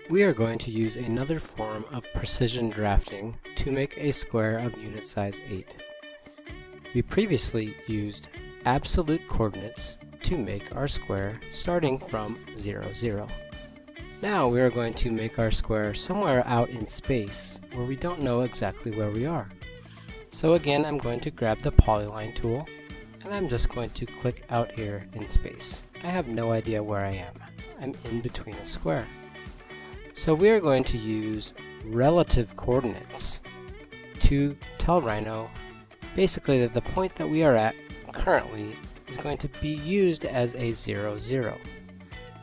We are going to use another form of precision drafting to make a square of unit size 8. We previously used absolute coordinates to make our square starting from 0, 0. Now we are going to make our square somewhere out in space where we don't know exactly where we are. So again, I'm going to grab the polyline tool and I'm just going to click out here in space. I have no idea where I am. I'm in between a square. So we are going to use relative coordinates to tell Rhino basically that the point that we are at currently is going to be used as a 0, 0.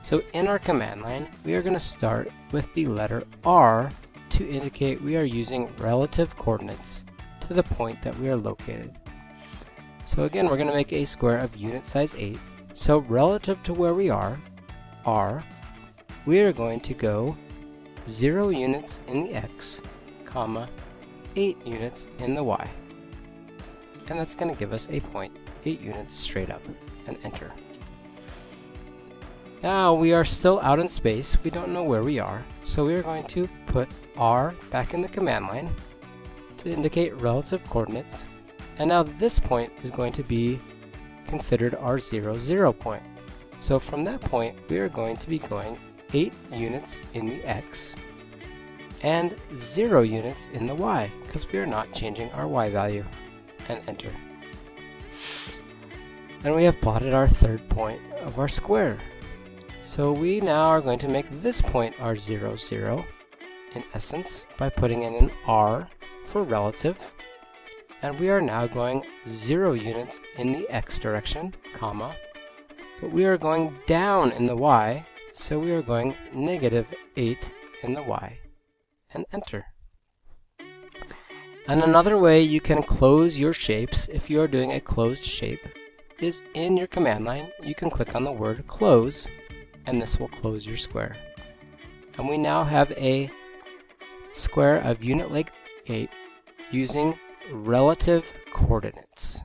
So in our command line, we are going to start with the letter R to indicate we are using relative coordinates to the point that we are located. So again, we're going to make a square of unit size 8. So relative to where we are, R, we are going to go 0 units in the X, comma, 8 units in the Y. And that's going to give us a point 8 units straight up, and enter. Now we are still out in space, we don't know where we are, so we are going to put R back in the command line to indicate relative coordinates, and now this point is going to be considered our 0, 0 point. So from that point we are going to be going 8 units in the X and 0 units in the Y, because we are not changing our Y value, and enter. And we have plotted our third point of our square. So we now are going to make this point our 0, 0 in essence by putting in an R for relative, and we are now going 0 units in the X direction, comma, but we are going down in the Y, so we are going -8 in the Y, and enter. And another way you can close your shapes if you are doing a closed shape is in your command line. You can click on the word close, and this will close your square. And we now have a square of unit length 8 using relative coordinates.